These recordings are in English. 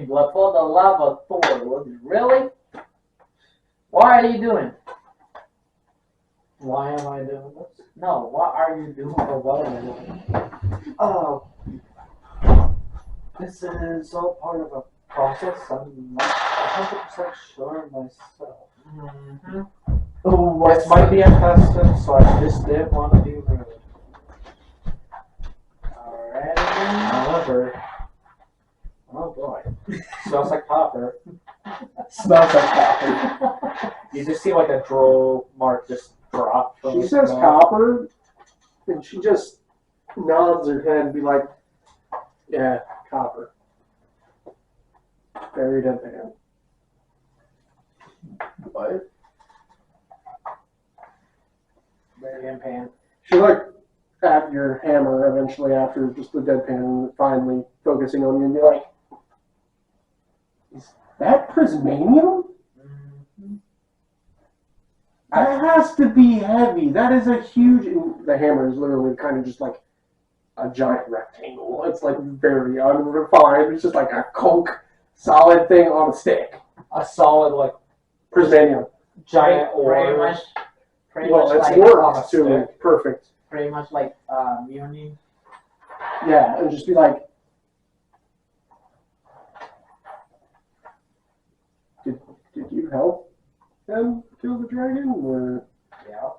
For the love of Thor, really? What are you doing? Why am I doing this? No, what are you doing? Or what am I doing? Oh, this is all part of a process. I'm not 100% sure myself. Mm-hmm. Oh, this might be a custom, so I just didn't want to be rude. Alright. However, oh boy, smells like copper. Smells like copper. You just see like a droll mark just drop from She the says smell. copper, and she just nods her head and be like, yeah, copper. Very deadpan. What? Very pan. She like at your hammer eventually after just the deadpan finally focusing on you and be like, is that prismanium? Mm-hmm. That has to be heavy. That is a huge. The hammer is literally kind of just like a giant rectangle. It's like very unrefined. It's just like a Coke solid thing on a stick. A solid like Prismanium. giant Pretty ore. much. Pretty Well, much it's like worked too. Perfect. pretty much like Muni. Yeah, and just be like, did you help them kill the dragon? Or Yeah.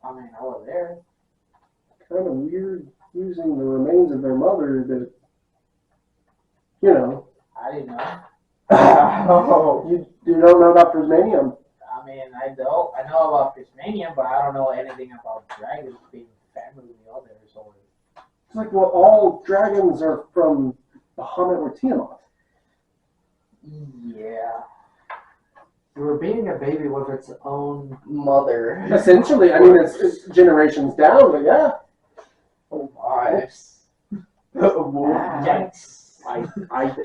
I mean, I was there. kind of weird using the remains of their mother to, you know. I didn't know. Oh, you don't know about prismanium. I mean, I know about Fishmania, but I don't know anything about dragons being family others. Or It's like, well, all dragons are from Bahamut or Tiamat. yeah. You were being a baby with its own Mother. Essentially, I mean, it's generations down, but yeah. Oh my. Yikes. I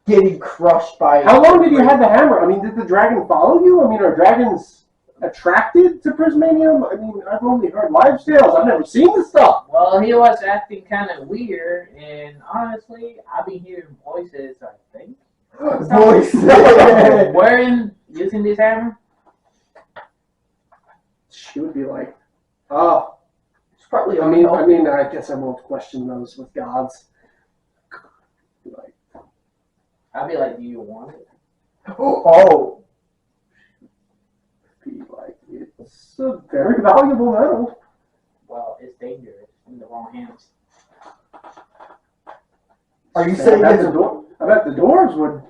Getting crushed by. How long did you have the hammer? I mean, did the dragon follow you? I mean, are dragons attracted to prismanium? I mean, I've only heard wives' tales. I've never seen this stuff. Well, he was acting kind of weird, and honestly, I've been hearing voices. I think. Voice. Wearing using this hammer. She would be like, oh. It's probably. I guess I won't question those with gods. Be like, I'd be like, do you want it? Oh. be like, it's a very valuable metal. Well, it's dangerous in the wrong hands. Are you I saying bet it's I bet the dwarves would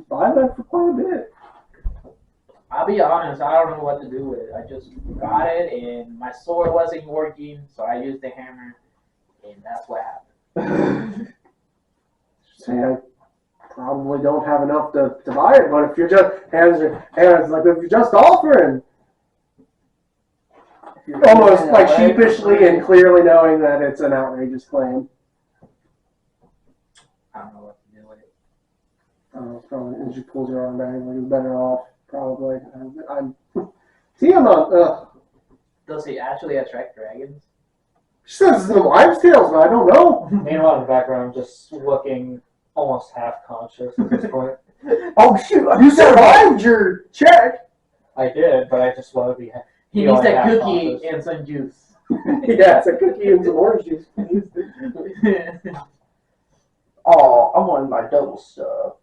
buy that for quite a bit. I'll be honest, I don't know what to do with it. I just got it, and my sword wasn't working, so I used the hammer, and that's what happened. Say I probably don't have enough to buy it, but if you're just hands like if you're just offering, almost like sheepishly and clearly knowing that it's an outrageous claim. I don't know what to do with it. It's probably, and she pulls her arm back, like it's better off, probably. I'm see, I'm not. Does it actually attract dragons? She says it's in wives' tales, but I don't know. Meanwhile, in the background, just looking almost half conscious at this point. Oh shoot! You survived your check. I did, but I just want to be. He feel needs a half cookie conscious. and some juice. Yeah, it's a cookie and some orange juice. Oh, I wanted my double stuff.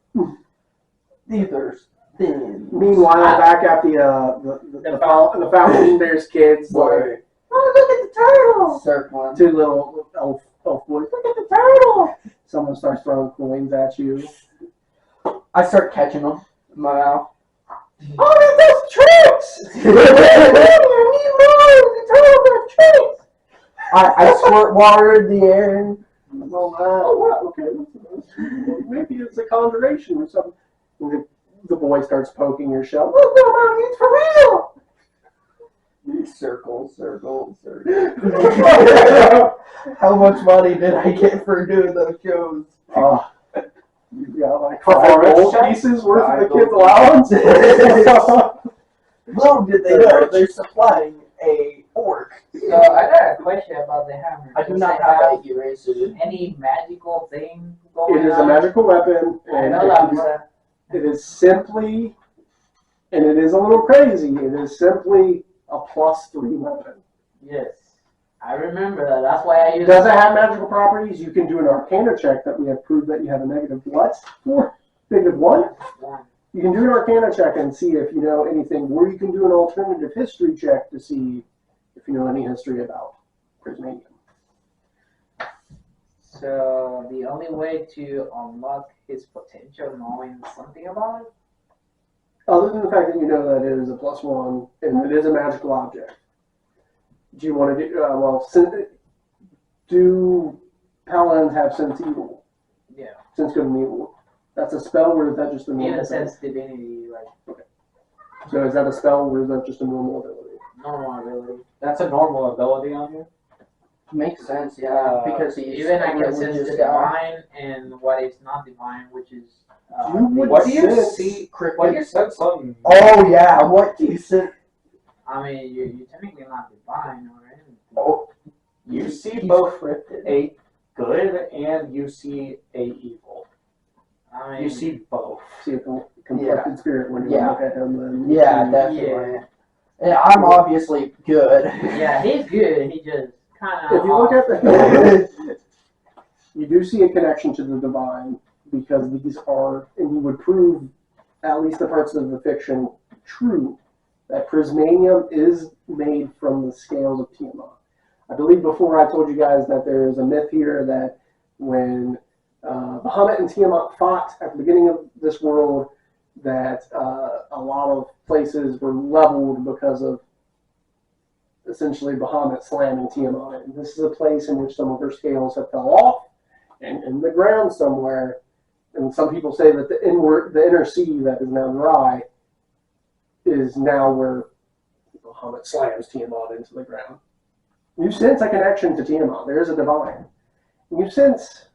These are thin. Meanwhile, back at the fountain, there's kids like, Oh, look at the turtle! Circling. two little elf boys. Look at the turtle! Someone starts throwing coins at you. I start catching them in my mouth. Oh, that's tricks! I squirt water in the air. Well, wow, okay. Maybe it's a conjuration or something. And the boy starts poking your shell. Look, no, Mommy, it's for real! Circle. How much money did I get for doing those shows? You got like Performance 5 gold check? pieces worth of 5 the kid's gold allowance. Little did they know they're supplying a orc So I got a question about the hammer. I do Does not it have a eraser. any magical thing going It is a on? magical weapon, I and know that was it is simply, and it is a little crazy, it is simply a +3 weapon. yes. I remember that. That's why I use Does it have magical properties? You can do an Arcana check that we have proved that you have a negative what? Negative 1? one. You can do an Arcana check and see if you know anything, or you can do an alternative history check to see if you know any history about Prismanium. So the only way to unlock his potential, knowing something about it. Other than the fact that you know that it is a +1 and it is a magical object, do you want to do, do paladins have sense evil? Yeah. Sense good and evil. That's a spell, or is that just a In normal a spell? sense, divinity, like So is that a spell, or is that just a normal ability? normal ability. That's a normal ability on you. Makes sense, yeah, because he's Even I a can sense religious the guy. divine and what is not divine, which is. You would What do you sense- see? What you said something. Oh yeah, what do you say? I mean, you're technically not divine or anything. Oh, You see he's both cryptid. a good and you see a evil. I mean, You see both. See a conflicted spirit when you Yeah. look at him. Then Yeah, you- definitely. Yeah, I'm obviously good. Yeah, he's good. He just kind of. If you look at the, you do see a connection to the divine because these are, and you would prove at least the parts of the fiction true that Prismanium is made from the scales of Tiamat. I believe before I told you guys that there is a myth here that when Bahamut and Tiamat fought at the beginning of this world, that a lot of places were leveled because of essentially Bahamut slamming Tiamat. And this is a place in which some of her scales have fell off and in the ground somewhere. And some people say that the inner sea that is now dry is now where Bahamut slams Tiamat into the ground. You sense a connection to Tiamat. There is a divine. You sense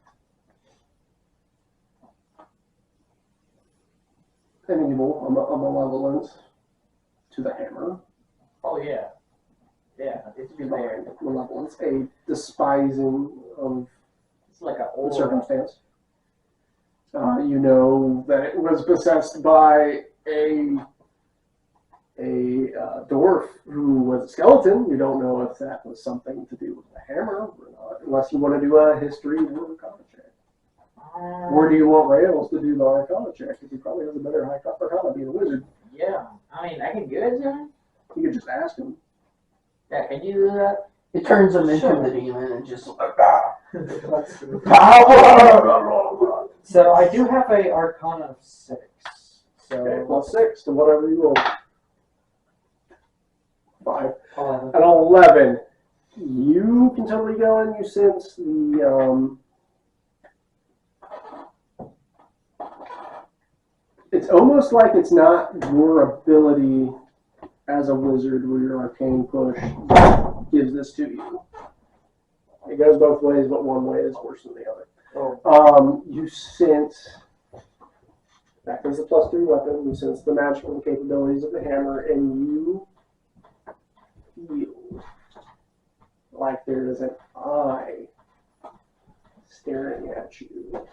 an evil, a malevolence to the hammer. Oh yeah, yeah, it's been there. Malevolence, a despising of It's like an the old. circumstance. You know that it was possessed by a dwarf who was a skeleton. You don't know if that was something to do with the hammer or not, unless you want to do a history or arcana check. Or do you want Rails to do the arcana check? Because he probably has a better arcana being a wizard. Yeah, I mean, I can give it to him. You could just ask him. Yeah, can you do that? It turns him into Sure. the demon and just So I do have a Arcana of 6. So Okay, +6 to whatever you roll. 5. 11. At 11, you can totally go and you sense the it's almost like it's not your ability as a wizard where your arcane push gives this to you. It goes both ways, but one way is worse than the other. Oh. You sense that is a +3 weapon. You sense the magical capabilities of the hammer, and you feel like there is an eye staring at you.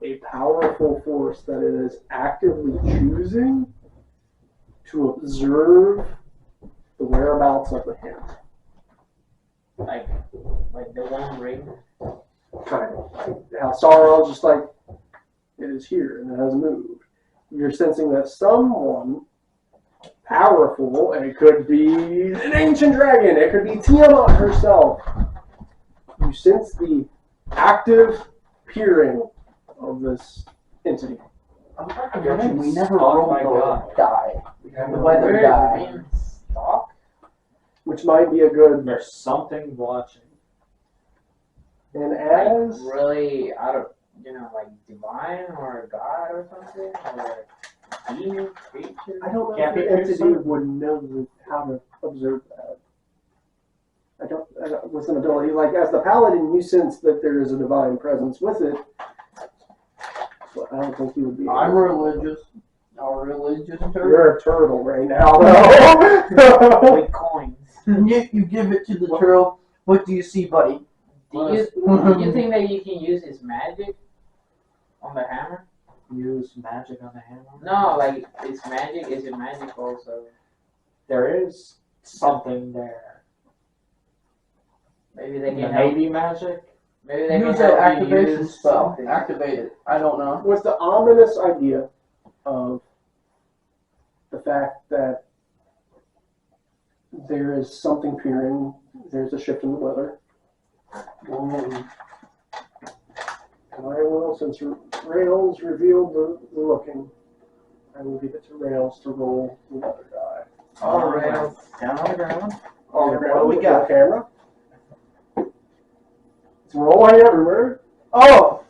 A powerful force that it is actively choosing to observe the whereabouts of the hammer. Like the one ring. Kind of like how Sorrow just like it is here and it has moved. You're sensing that someone powerful, and it could be an ancient dragon, it could be Tiamat herself. You sense the active peering of this entity. we never Oh rolled my the God. die. have The no weather Where die. it means stock? Which might be a good. There's something watching. And Like as really out of like divine or God or something or demon creature. I don't know Can't if be the entity concerned. would know how to observe that. I don't with an ability like as the paladin, you sense that there is a divine presence with it. But I don't think you would be. I'm religious. A religious turtle. You're a turtle right now, though. With coins. And you give it to the turtle. What do you see, buddy? Do you think that you can use his magic on the hammer? Use magic on the hammer? No, like it's magic. Is it magic also? There is something there. Maybe they can help. Maybe magic? Maybe they Use can that help you activation use spell. something. Activate it. I don't know. With the ominous idea of the fact that there is something peering, there's a shift in the weather. And I will, since Rails revealed the looking, I will give it to Rails to roll the weather die. All right. Down on the ground. On the What ground do we with got? the camera. It's rolling everywhere. Oh,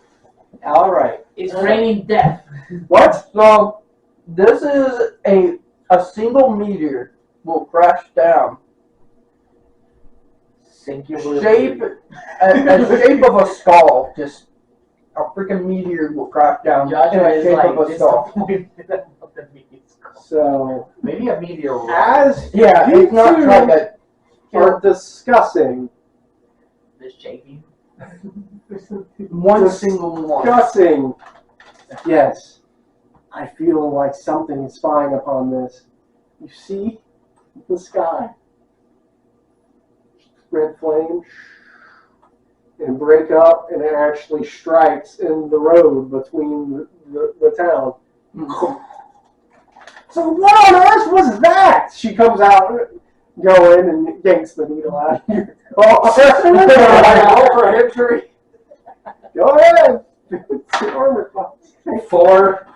Alright. It's raining death. What? so this is a single meteor will crash down. Singular. Shape a shape of a skull. Just a freaking meteor will crash down in Joshua the is shape like of a skull. disappointed about the meteor's call. So, Maybe a meteor. as Yeah, you it's not two like a. are discussing Just shaking. One Just single one. discussing. Yes, I feel like something is spying upon this. You see the sky, red flame, and break up, and it actually strikes in the road between the town. So what on earth was that? She comes out, going and yanks the needle out of here. All for victory. Go ahead. It's your armor class. 4.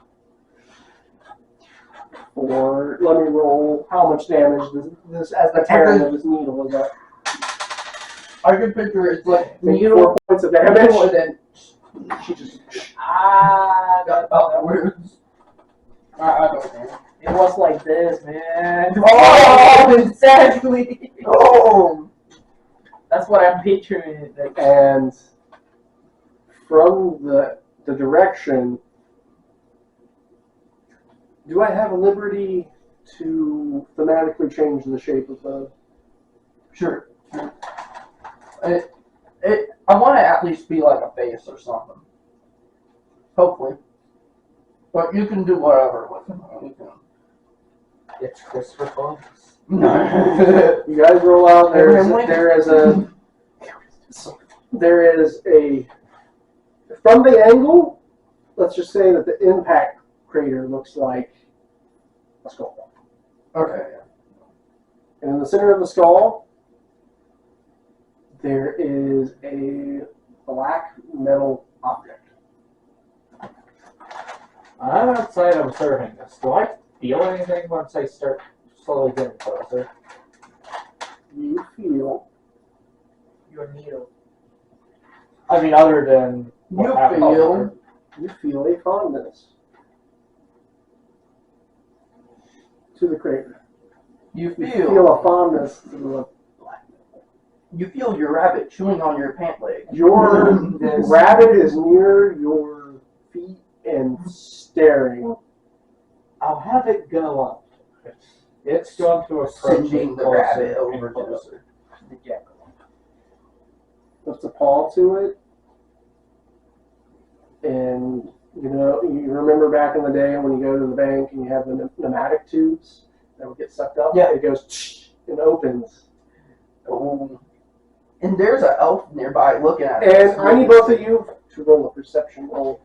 Or let me roll how much damage this as the tearing of this needle is up. I can picture it's like Take needle 4 points of and damage. then She just Ah, got out the words. I don't know. it was like this, man. Oh, exactly. Oh. That's what I'm picturing. Like, and from the direction. Do I have a liberty to thematically change the shape of the? Sure. I want to at least be like a face or something. Hopefully. But you can do whatever with it. It's Christopher Columbus. You guys roll out. There is a from the angle. Let's just say that the impact crater looks like a skull. Okay. And in the center of the skull, there is a black metal object. I'm outside observing this. Do I feel anything once I start slowly getting closer? You feel your needle. I mean, other than what You happened feel- you feel a fondness to the crater. You You feel feel a fondness to the black. you feel your rabbit chewing on your pant leg. Your rabbit is near your feet and staring. I'll have it go up. It's going to approach Sending it the closer rabbit and over to closer. The jackal. Puts a paw to it. And you remember back in the day when you go to the bank and you have the pneumatic tubes that would get sucked up? Yeah. It goes and opens. Oh. And there's an elf nearby looking at it. And I need both of you to roll a perception roll.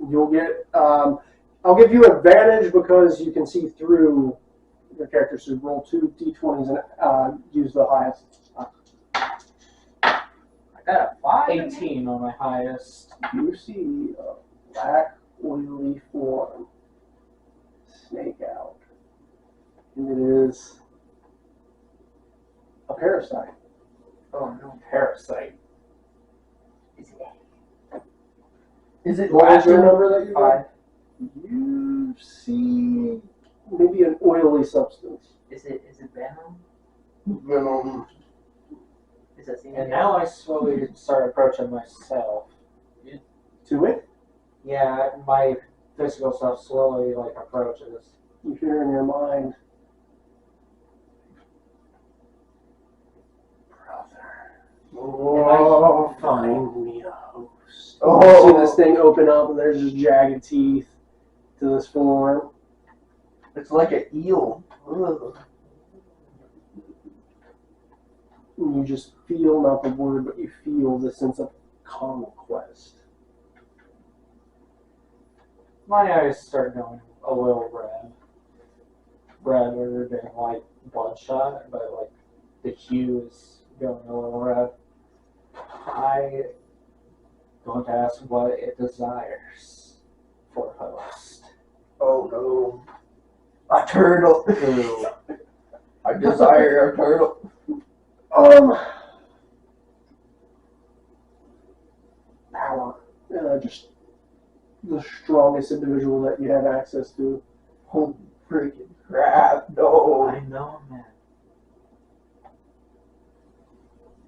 You'll get, I'll give you advantage because you can see through your characters. So roll 2 d20s and use the highest. I got a 5. 18 on my highest. You see a black, oily form snake out. And it is a parasite. Oh no. Parasite. Is it What is your Latin? number that you got? 5. You see maybe an oily substance. Is it venom? Venom. Is that thing? And now I slowly start approaching myself. To it, Yeah, my physical self slowly approaches. you hear in your mind, Oh, find me a host. Oh. You see this thing open up and there's just jagged teeth to this form. It's like an eel. Ugh. And you just feel, not the word, but you feel the sense of conquest. My eyes start going a little red. Redder than like bloodshot, but like the hue is going a little red. I going to ask what it desires for host. Oh no. A turtle. Ooh. I desire a turtle. Power. Just the strongest individual that you have access to. Holy freaking crap. No. I know, man.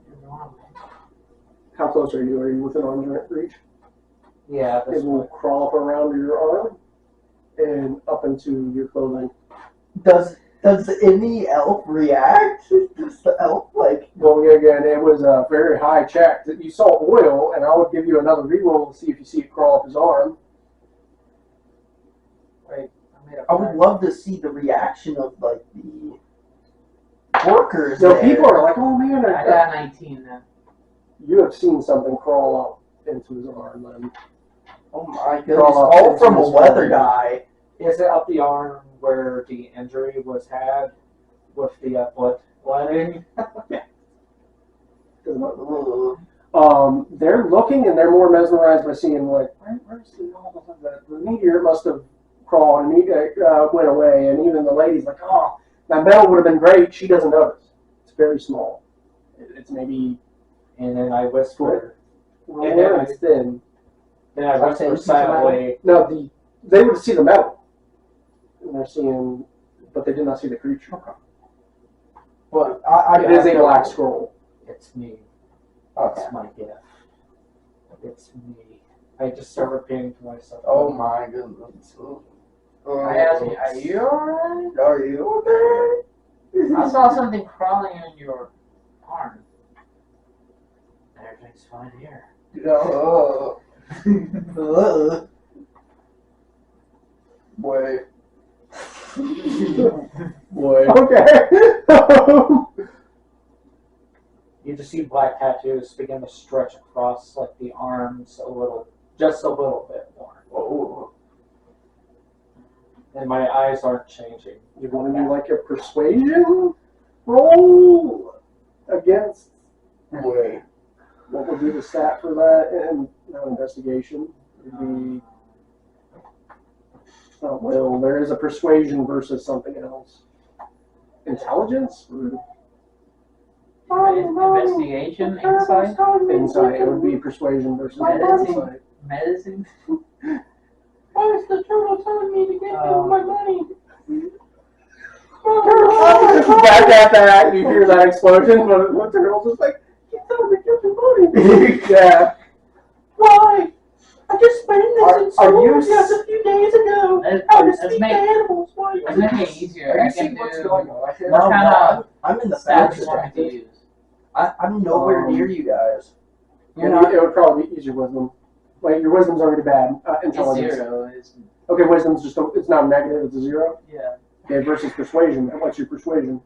You know, man. How close are you? Are you within arm's reach? Yeah, It this will one. crawl up around your arm and up into your clothing. Does any elf react? Does the elf like? Well, again, it was a very high check. You saw oil, and I would give you another reroll to see if you see it crawl up his arm. Wait, I would love to see the reaction of like the workers. So there. people are like, "Oh man, I got 19 then. you have seen something crawl up into his arm." Then Oh my goodness! Crawl up All into from a his weather arm. guy. Is it up the arm where the injury was had with the blood letting? They're looking and they're more mesmerized by seeing like, where's the meteor must have crawled and went away, and even the lady's like, oh, that metal would have been great. She doesn't notice. It's very small. It's maybe And then I whisper. roller. It's thin. Then I whisper silently. No, they would see the metal, and they're seeing, but they did not see the creature. But I It is a black scroll. It's me. Okay. It's my gift. It's me. I just start repeating to myself. Oh my goodness. I asked you, are you alright? Are you okay? I saw something crawling in your arm. Everything's fine here. Boy. Boy. Okay. You just see black tattoos begin to stretch across like the arms a little, just a little bit more. Oh. And my eyes aren't changing. You want to do like a persuasion roll against? Boy. What would be the stat for that? And no investigation. It would be. Oh, well, there is a persuasion versus something else. Intelligence? Investigation, insight, Insight. It would be persuasion versus insight. medicine. Why is the turtle telling me to get my money? Back at that, you hear that explosion, but the turtle's just like, you told me to get your money. Yeah. Why? I just spent this in Are school you just a few days ago. How to speak to animals. Why? Let's make it easier. Are I you can seeing what's do going on? what No, kind no, of I'm in the stats fast you want me to use. I'm nowhere near you guys. You're not. It would probably be easier wisdom. Wait, your wisdom's already bad. It's Intelligence. 0. It's, Okay, wisdom's just it's not negative, it's a 0. yeah. Okay, versus persuasion. What's your persuasion?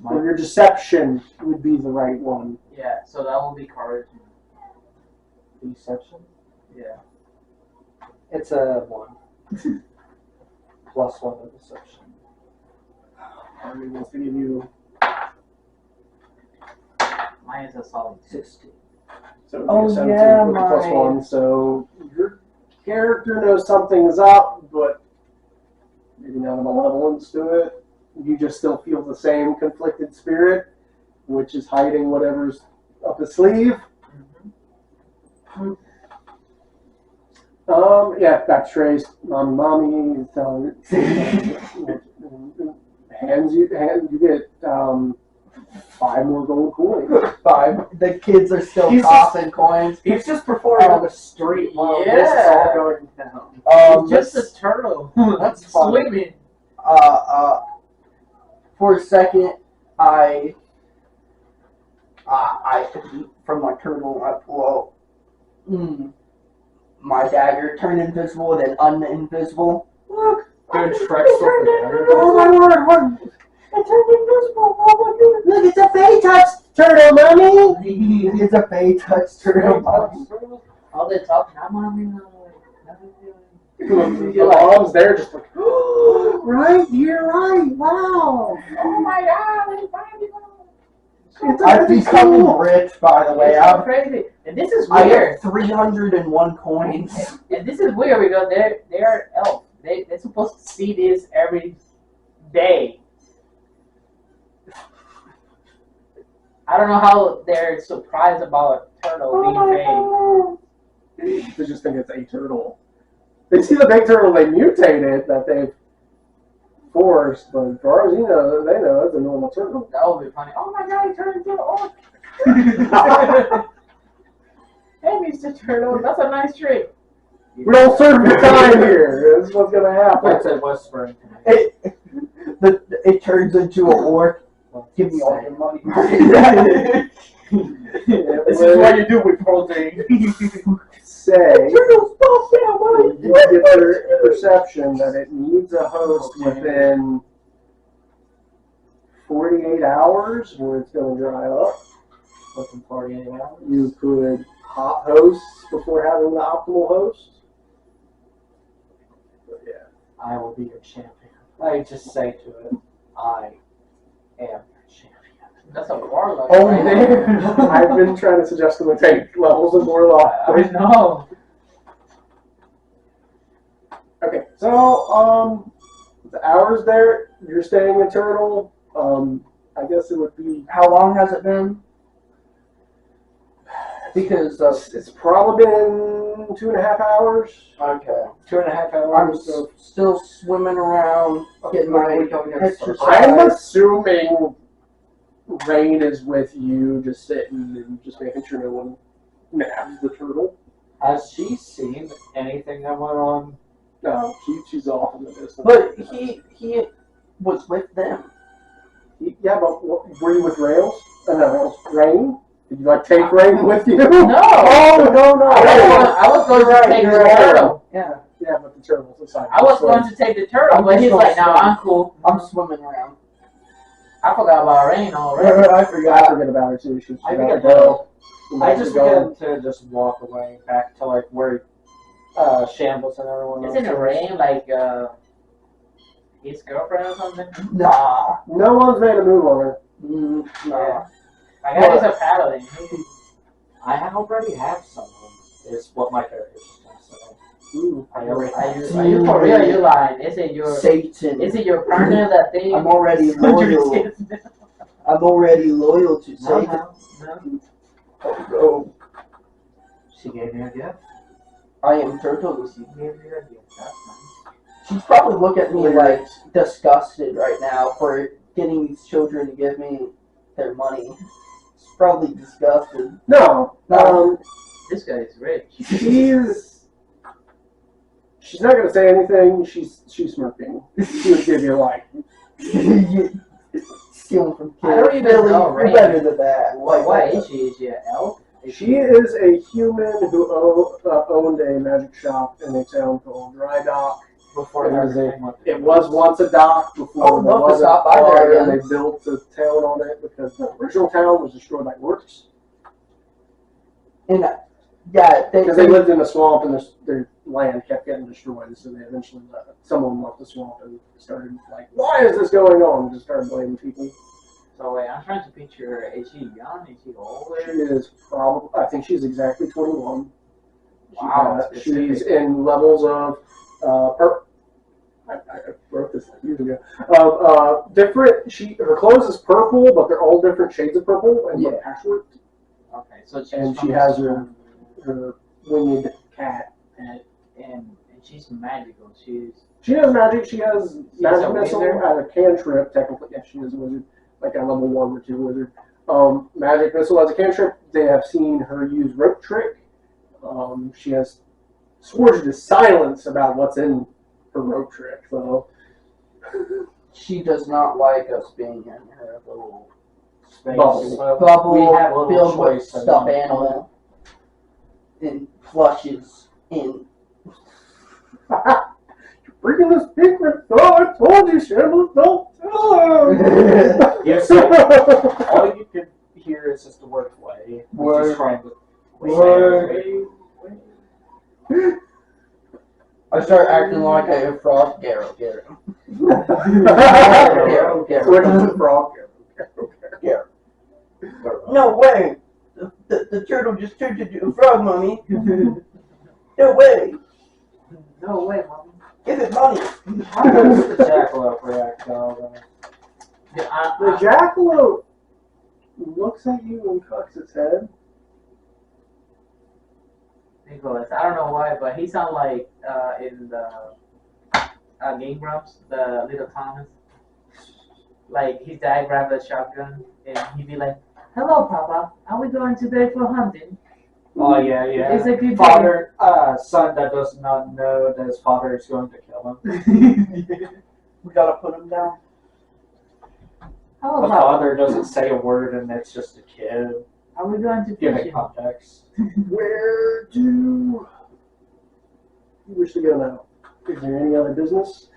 My- Or your deception would be the right one. Yeah, so that will be courage. Deception? Yeah. It's a 1. Plus 1 of deception. I mean, wants to give you. Mine is a solid 16. So it would Oh, be a 17 yeah, with a plus mine. 1. So your character knows something's up, but maybe not a malevolence to it. You just still feel the same conflicted spirit, which is hiding whatever's up his sleeve. Yeah, back to Trace. Mommy is telling you get 5 more gold coins. 5. The kids are still He's tossing coins. He's just performing on the street while this is all Yeah. going down. Just a turtle. That's fun. Swimming. For a second, I from my turtle, I pull out my dagger, turn invisible, then uninvisible. Look, Dude, Shrek's still there. Oh my word! I turned invisible. Oh my goodness. Look, it's a fairy touch turtle, mommy. It's a fey touch turtle. All the talking, I'm on Your mom's there, just like, right, you're right. Wow. oh my god, it's finally It's I've become rich, by the way. so crazy. And this is I weird. have 301 coins. And this is weird because they're elf. They're supposed to see this every day. I don't know how they're surprised about a turtle being fake. They just think it's a turtle. They see the big turtle they mutated that they've forced, but as far as you know, they know it's a normal turtle. That would be funny. Oh my god, he turned into an orc. Hey, Mr. Turtle, that's a nice trick. We don't serve the time here. This is what's gonna happen. That's a whispering. It turns into an orc. Give me all your money. This is what you do with protein. say Turtles, stop now, you get their perception that it needs a host within 48 hours or it's going to dry up. Within 48 hours. You could hot hosts before having the optimal host. But yeah. I will be your champion. I just say to it, I am your champion. That's a warlock. Oh, right man. there. I've been trying to suggest them to take levels of Warlock. I know. Okay, so the hours there, you're staying eternal. I guess it would be. How long has it been? Because It's probably been 2.5 hours. okay, 2.5 I'm hours. still swimming around, getting my exercise. I'm assuming Rain is with you, just sitting and just making sure no one nabs the turtle. Has she seen anything that went on? No, she's off in the distance. But he was with them. Yeah, but were you with Rails? No, Rain? Did you take Rain with you? No. Oh, no. I was going to take the turtle. Yeah, Yeah, but the turtle's aside. I was going to take the turtle, but he's like, no, I'm cool. I'm swimming around. I forgot about Rain already. I forget about her too. She's I got forget to go. I just began to just walk away back to like where Shambles and everyone else. Isn't it Rain like his girlfriend or something? Nah. No one's made a move on her. Nah. My guy is a paladin. I already have someone. Is what my character is going to say. Ooh. I already Are have. you for real? Are you lying? Is it your Satan. partner that thing? I'm already loyal. I'm already loyal to Satan. No. Oh, She gave me a gift. I am Turtle. She gave me a gift. That's nice. She's probably looking at me like disgusted right now for getting these children to give me their money. She's probably disgusted. No. This guy is rich. She's not gonna say anything. She's smirking. She would give you like. Stealing from kids. I don't even Billy, know, you're right? better than that. What is she? Is she an elf? She is a human who owned a magic shop in a town called Dry Dock. Before It was everything went to It was once a dock before Oh, there love to was a stop by there bar, again. and they built a town on it because the original town was destroyed by orcs. And yeah, Because they lived in a swamp and their land kept getting destroyed, so they eventually someone left the swamp and started like, why is this going on? And just started blaming people. So wait, I'm trying to picture her. Is she young? Is she older? She is probably, I think she's exactly 21. Wow, that's She's specific. in levels of I wrote this years ago. Different. Her clothes is purple, but they're all different shades of purple and Yeah. patchwork. Okay, so she's And from she a has swamp, her winged cat. and she's magical. She has magic. She has She's magic a missile wizard? as a cantrip. Technically, yes, she is a wizard, like a level 1 or 2 wizard. Magic missile as a cantrip. They have seen her use rope trick. She has swords to silence about what's in her rope trick. So she does not like us being in her little space. Bubble. So Bubble we have a little filled with choice in stuffed it. animal and flushes in. Bringing this secret. Oh, I told you, Shambles, don't tell him. You see, all you can hear is just the word way. Word. He's trying to Word. I start acting like a frog. Garrow. Switches to frog. No way! The turtle just turned into a frog, mommy. No way! No way, mommy. Give it money. How does the jackalope react to all that? The jackalope looks at you and cocks its head. Nicholas, I don't know why, but he sounds like in the Game Grumps, the little Thomas. Like his dad grabbed a shotgun and he'd be like, "Hello, Papa. Are we going today for hunting?" Oh yeah. It's a good Father, son that does not know that his father is going to kill him. We gotta put him down. Hello, The Papa. father doesn't say a word, and it's just a kid. Are we going to Give fish? it context. Where do you wish to go now? Is there any other business?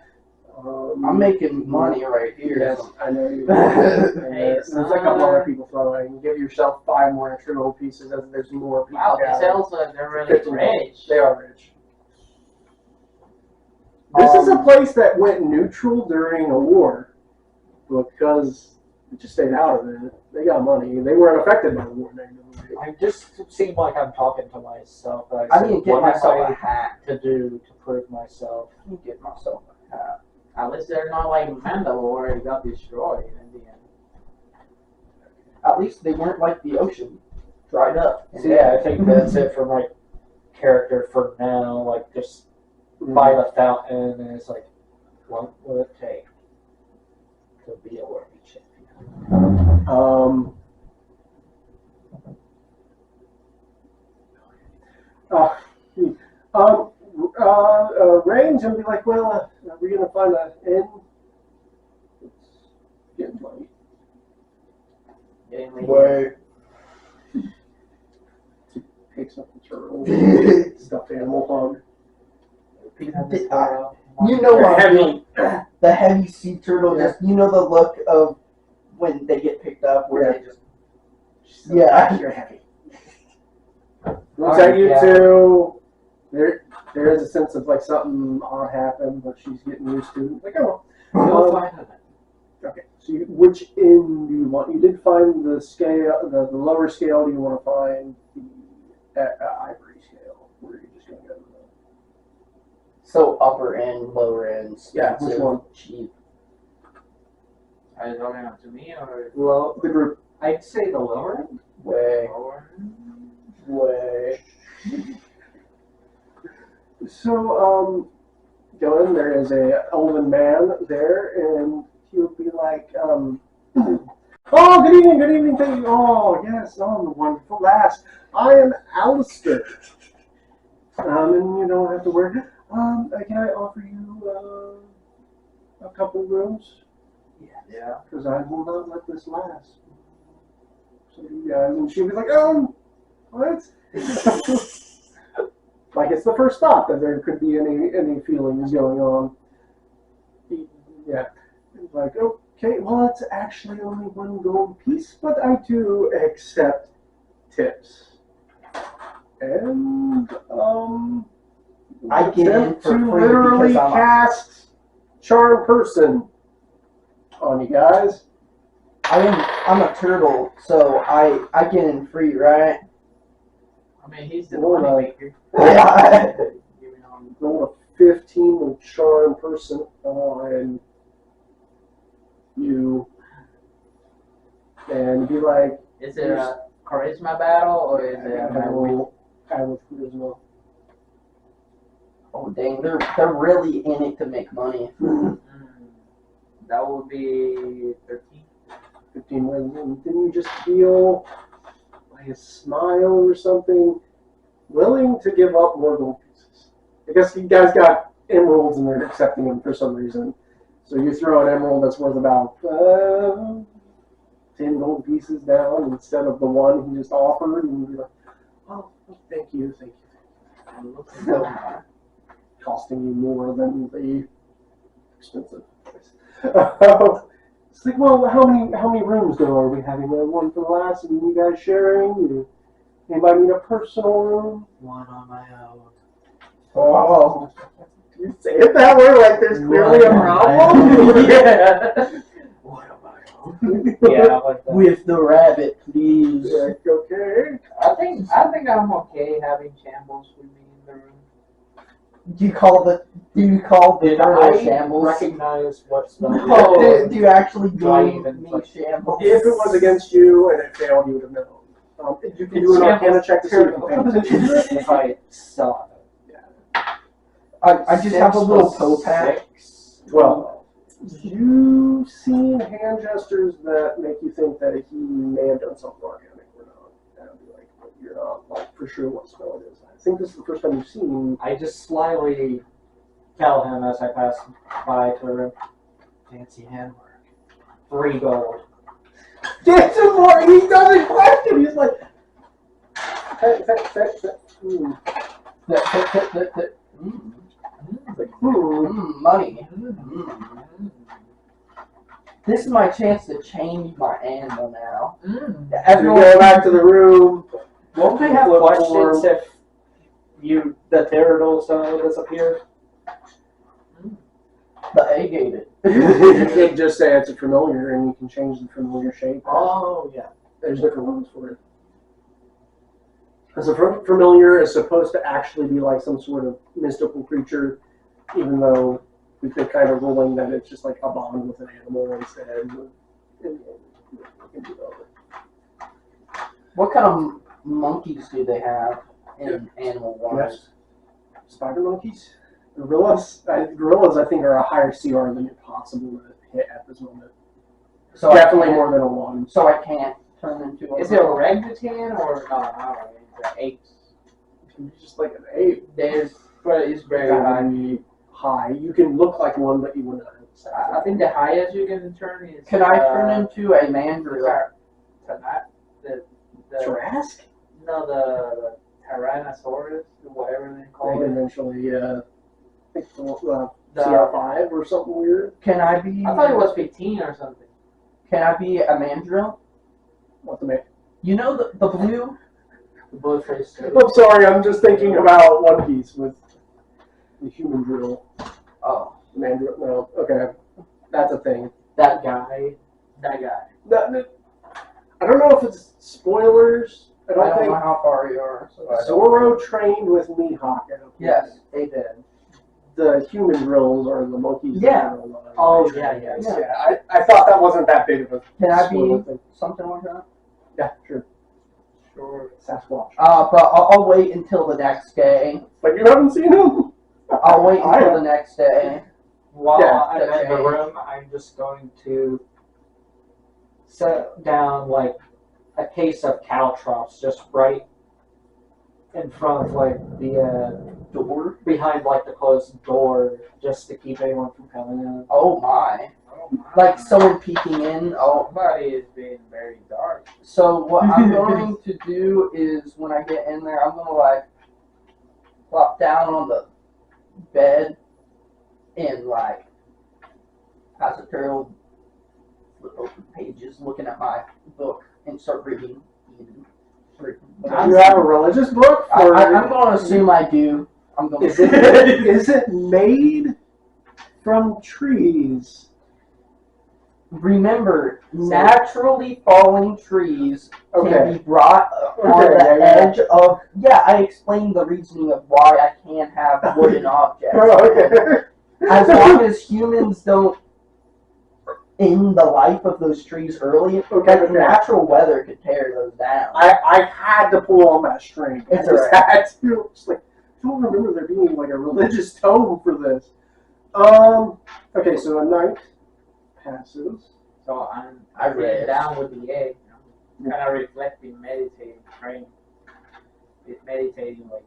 I'm making money right here. Yes, I know you. Hey, There's a couple other people throwing. Give yourself 5 more extra gold pieces as there's more people. Wow, these gathering. elves they're really 15 rich. They are rich. This is a place that went neutral during a war because it just stayed out of it. They got money. They weren't affected by the war negatively. I just seem like I'm talking to myself. But I said, need to get what am myself I a hat. to do to prove myself? I need to get myself a hat. At least they're not like Mandalore, it got destroyed in the end. At least they weren't like the ocean, dried up. So yeah, I think that's it for my character for now. Like just by the fountain, and it's like, what will it take to be a worthy champion? Range and be like, well, are we gonna find an inn? It's getting late. Getting late. Way. Takes up the turtle. Stuffed animal hog. You know what? Heavy. The heavy sea turtle, Yeah. just you know the look of when they get picked up, where Yeah. they just yeah. You're heavy. Looks at you Yeah. too. There is a sense of like something odd happened, but she's getting used to it. Like, oh. We'll find it. Okay. So which inn do you want? You did find the scale, the lower scale. Do you want to find the ivory scale? Where are you just going to go to the So upper end, lower end, Yeah, expensive, which one? cheap. Are you talking to me or Well, the group? I'd say the lower end. Way, lower? way. So, go in. There is a elven man there, and he'll be like, oh, good evening, thank you. Oh, yes, oh, wonderful lass. I am Alistair. And you don't have to worry. Can I offer you a couple rooms? Yeah. Because I will not let this last. So you guys, and she'll be like, what? Like it's the first thought that there could be any feelings going on. Yeah. It's like, okay, well, it's actually only 1 gold piece, but I do accept tips. And, I get in attempt for to free literally because I'm a- cast Charm Person on you guys. I'm a turtle, so I get in free, right? I mean, he's the Well, money maker. Yeah. Roll a 15 with Charm Person on you. And be like, Is it a charisma battle or is it I will average charisma. Oh dang, they're really in it to make money. That would be 13. 15 wins. And then you just feel like a smile or something, willing to give up more gold pieces. I guess you guys got emeralds and they're accepting them for some reason. So you throw an emerald that's worth about 10 gold pieces down instead of the one he just offered, and you'd be like, oh, thank you. Costing you more than the expensive place. It's like, well, how many rooms though are we having? One for the last, and you guys sharing? Anybody need a personal room? One on my own. Oh, you say it that way, like there's clearly a problem. Yeah. What am I on? Yeah, like that. With the rabbit, please. Yeah, okay. I think I'm okay having Shambles with me in the room. Do you call the Did turtle I shambles? recognize what spell? No. Do you actually Do I do even, me like- shambles? If it was against you and it failed, you would have known. You can do an Arcana check to see if you pay attention. If I saw it. I just have a little toe Six. pat. 12. You've seen hand gestures that make you think that he may have done something organic or not. That would be like, but you're not like for sure what spell it is. I think this is the first time you've seen. I just slyly tell him as I pass by to the room. Fancy handwork. 3 gold. Get some more! He doesn't question! He's like, Money. This is my chance to change my animal now. As we go back to the room, Won't they have Flip questions form. if the turtles disappear? The A gave it. you can just say it's a familiar and you can change the familiar shape. Oh, yeah. There's different ones for it. Because a familiar is supposed to actually be like some sort of mystical creature, even though we've been kind of ruling that it's just like a bond with an animal instead. What kind of monkeys do they have in animal wise? Yes. Spider monkeys? Gorillas? Gorillas, I think, are a higher CR than you're possible to hit at this moment. So Definitely more than a 1. So I can't turn into a. Is it a orangutan or no? It's an ape. It's just like an ape. But it's very high. High. You can look like one, but you would not. I think the highest you can turn is. Can I turn into a mandrill? The Trask? No, the Tyrannosaurus, whatever they call it. Eventually, CR5 or something weird. Can I be? I thought it was 15 or something. Can I be a mandrill? What the man? You know the blue? The blue-faced. I'm sorry, I'm just thinking about One Piece with the human drill. Oh, Mandrill. No, okay. That's a thing. that guy. That guy. I don't know if it's spoilers. I I don't don't think know how far you are. So I don't- Zoro trained with Mihawk. Yes, they did. The human drills are the monkeys. Yeah. That are Oh, yeah. I thought that wasn't that big of a Can I spoiler be thing. something like that? Yeah, sure. Sure. Sasquatch. But I'll wait until the next day. But you haven't seen him? I'll wait I until have. the next day. While Yeah, I'm in the okay. room, I'm just going to set down like a case of caltrops just right in front of like the Door. behind like the closed door, just to keep anyone from coming in. Oh my! Oh, my. Like someone peeking in. Oh. Somebody is being very dark. So what I'm going to do is when I get in there, I'm gonna like plop down on the bed and like as a turtle flip open pages, looking at my book and start reading. Do you have a religious book? I'm going to assume I do. I'm going Is it made from trees? Remember, naturally falling trees can Okay. be brought on Okay, the yeah. edge of. Yeah, I explained the reasoning of why I can't have wooden objects. Oh, okay. As long as humans don't end the life of those trees early, Okay. natural weather could tear those down. I had to pull on that string. It's I just alright. had to. Just like, I don't remember there being like a religious tone for this. Okay, so a night passes. So I'm I sitting read. down with the egg, kind of reflecting, meditating, praying. Meditating, like,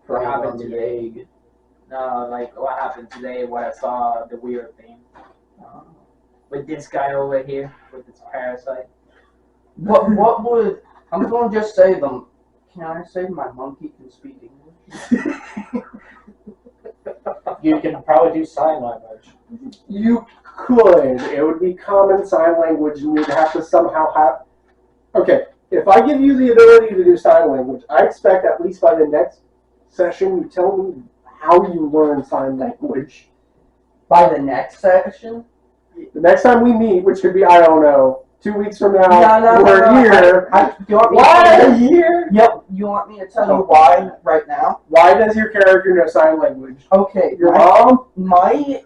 what Praying happened on the today? egg. No, like, what happened today, what I saw, the weird thing. With this guy over here, with this parasite. What would I'm going to just say them? Can I say my monkey can speak English? You can probably do sign language. You could. It would be common sign language, and you'd have to somehow have. Okay, if I give you the ability to do sign language, I expect at least by the next session you tell me how you learn sign language. By the next section? The next time we meet, which could be, I don't know, 2 weeks from now, No, or a year. You want me Why a year? Yep. You want me to tell you why right now? Why does your character know sign language? Okay. Your mom? My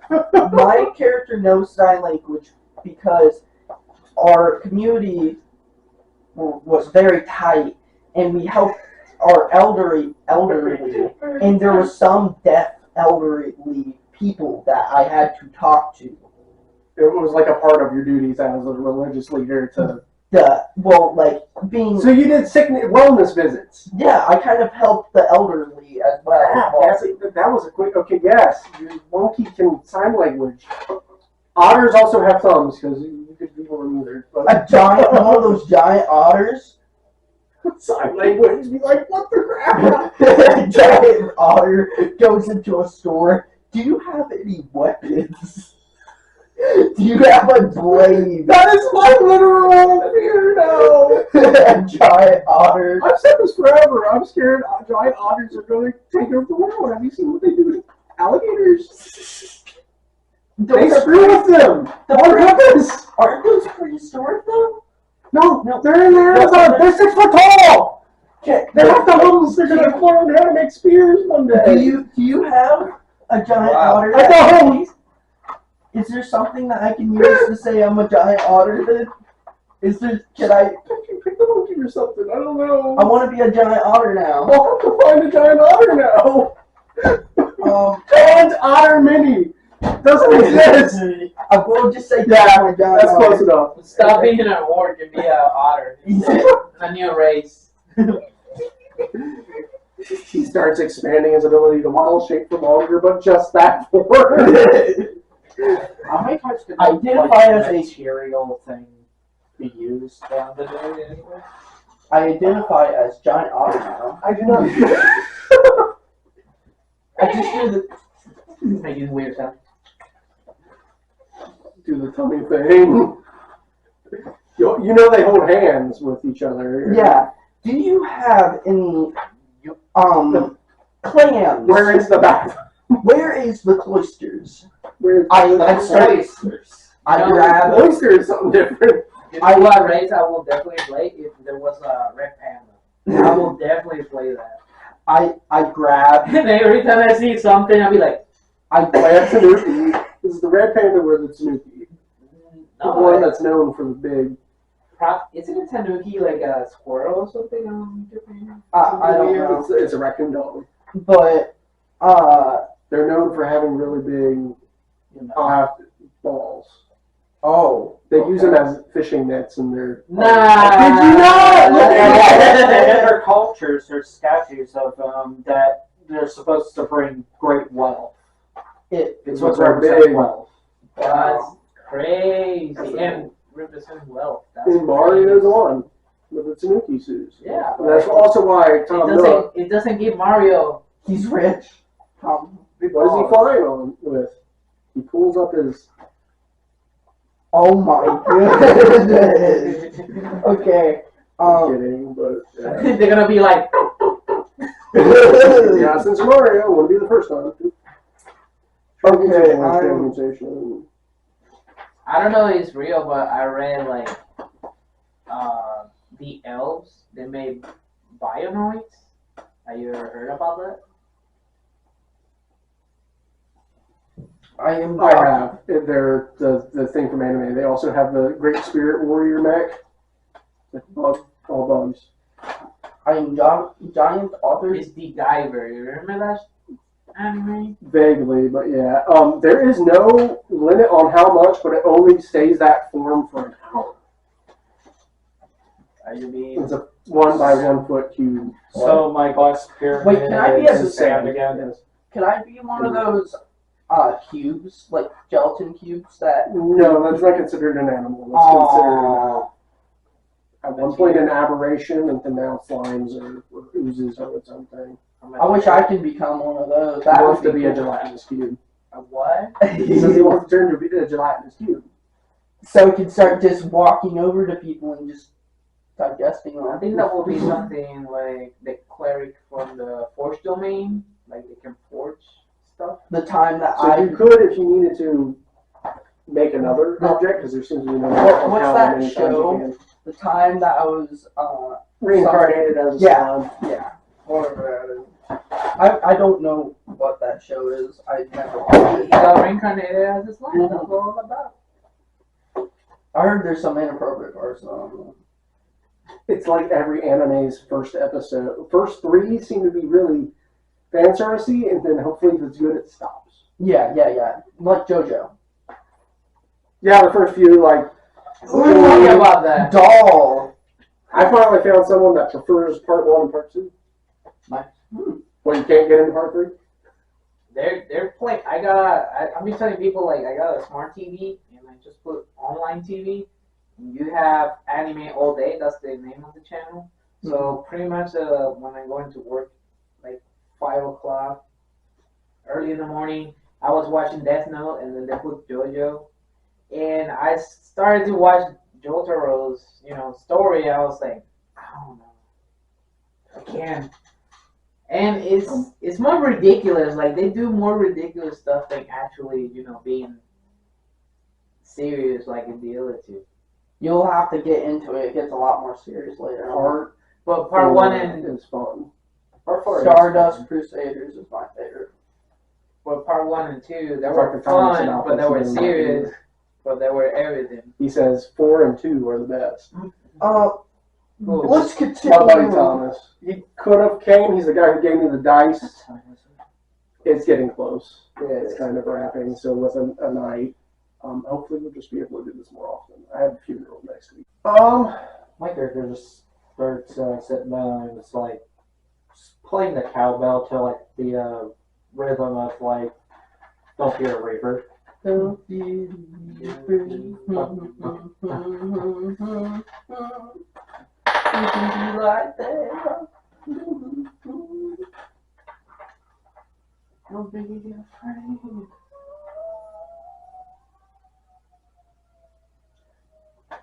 character knows sign language because our community was very tight, and we helped our elderly, and there was some deaf elderly people that I had to talk to. It was like a part of your duties as a religious leader to. Being. So you did wellness visits. Yeah, I kind of helped the elderly as well. That was a quick. Okay, yes, your monkey can sign language. Otters also have thumbs because you could be one either. A giant, one of those giant otters. Sign language. Be like, what the crap? A giant otter goes into a store. Do you have any weapons? Do you have a blade? That is my literal fear now. A giant otter. I've said this forever. I'm scared giant otters are going to take over the world. Have you seen what they do to alligators? They screw with them. On purpose. Aren't those prehistoric though? No, they're in the Amazon. They're 6 foot tall. Okay. They have thumbs. They're going to learn how to make spears one day. Do you have a giant otter? I don't. Is there something that I can use to say I'm a giant otter then? Can I pick the monkey or something? I don't know. I want to be a giant otter now. I'll have to find a giant otter now. Giant otter mini. Doesn't exist. I will just say Yeah, I'm a giant that's otter. close enough. Stop being an orc and be an otter. A new race. He starts expanding his ability to model shape for longer, but just that for. How many times could Identify as a material thing be used down the day anyway? I identify as giant otter now. I do not. I just do the Making weird sound. Do the tummy thing. You know they hold hands with each other. yeah. Do you have any clams? Where is the bath? Where is the cloisters? Where's I started. I No, grab. oyster is something different. You know what race I will definitely play if there was a red panda. I will definitely play that. I grab. And every time I see something, I'll be like, Plant Tanuki. This is the red panda or the Tanuki. The one no, that's known for the big. isn't a tanuki like a squirrel or something on Japan? I don't know. It's a raccoon dog. But They're known for having really big balls. oh. They use them as fishing nets in their. Nah. Did you not? Look at In their cultures, there's statues of that they're supposed to bring great wealth. It's what They're represents big. wealth. That's crazy. And represent wealth. That's In Mario's crazy. one with the Tanuki suits. Yeah. And that's also why Tom Nook. It doesn't give Mario. He's rich. What is he flying on with? He pulls up his. Oh my goodness. Okay. Kidding, but They're gonna be like, yeah, since Mario wouldn't be the first time. Okay, Organization. I don't know if it's real, but I read like the elves, they made bionoids. Have you ever heard about that? I have. They're the thing from anime. They also have the Great Spirit Warrior mech. All bugs. I am giant otter. It's the Diver. You remember that anime? Vaguely, but yeah. There is no limit on how much, but it only stays that form for an hour. Are you being? It's a 1 by 1 foot cube. So my glass pyramid Wait, can I be is a sand again? Yes. Can I be one of those cubes, like gelatin cubes that? No, that's not considered an animal. That's Aww. at one point an aberration, and then now slimes or oozes are its own thing. I wish I could become one of those. He That wants would to be a cool. gelatinous cube. A what? He says he wants to turn to a gelatinous cube. So he could start just walking over to people and just digesting I them. think that will be something like the cleric from the Forge domain, like they can forge stuff. The time that So you could, if you needed to, make another object, because there seems to be no What's how that many times show? you can. the time that I was Reincarnated as a Yeah. slime. yeah. I don't know what that show is. I never watched He it. got reincarnated as a slime. That's what all about. I heard there's some inappropriate parts. So It's like every anime's first episode. First 3 seem to be really fan servicey, and then hopefully if it's good, it stops. yeah. Like JoJo. Yeah, the first few, like, We're talking about that. Doll. I finally found someone that prefers part 1 and part 2. Nice. Well, you can't get into part 3? They're playing. I've been telling people like I got a smart TV and I just put online TV. You have anime all day. That's the name of the channel. So pretty much when I go into work, like 5 o'clock, early in the morning, I was watching Death Note and then they put JoJo, and I started to watch Jotaro's story. I was like, I don't know, I can't. And it's more ridiculous. Like they do more ridiculous stuff than actually, being serious like in the other two. You'll have to get into it. It gets a lot more serious later on. But part 1 and is fun. Part 4 is Stardust fun. Crusaders is my favorite. part 1 and 2, they It's were like the comics fun, about but they were this serious, but they were everything. He says 4 and 2 are the best. Let's continue. My buddy Thomas. He could have came. He's the guy who gave me the dice. It's getting close. It's kind of wrapping. So with a night, hopefully we'll just be able to do this more often. I have a funeral next week. My character just starts sitting down and it's like playing the cowbell to like the rhythm of like Don't Fear a Reaper. Don't be like that. Don't be afraid.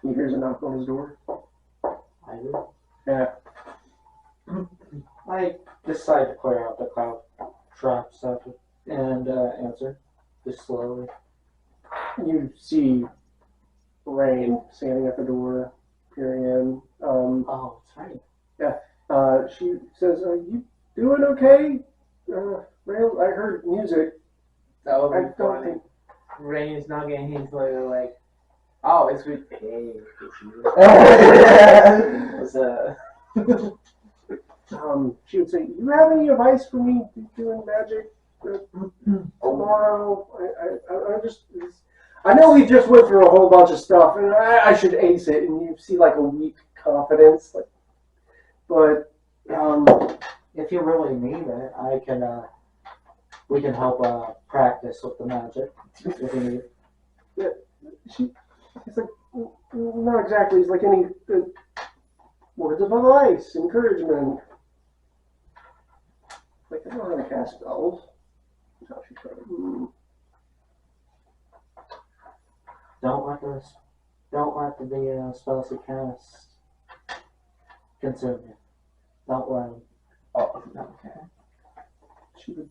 He hears a knock on his door. I do. Yeah. I decide to clear out the cloud trap stuff and answer just slowly. You see Rain standing at the door, peering in. Oh, it's right. She says, "Are you doing okay? Rain, I heard music. That would I be don't funny. think." Rain's not getting his like, oh, it's good. Hey, it's you. She would say, "You have any advice for me doing magic tomorrow? I know we just went through a whole bunch of stuff, and I should ace it." And you see like a weak confidence, but If you really need it, I can. We can help practice with the magic if you need it. he's like, "Not exactly. He's like any words of advice, encouragement." Like, I don't know how to cast spells. That's how she said it. Don't let the spells you cast consume you. Don't let them. Oh, okay. She would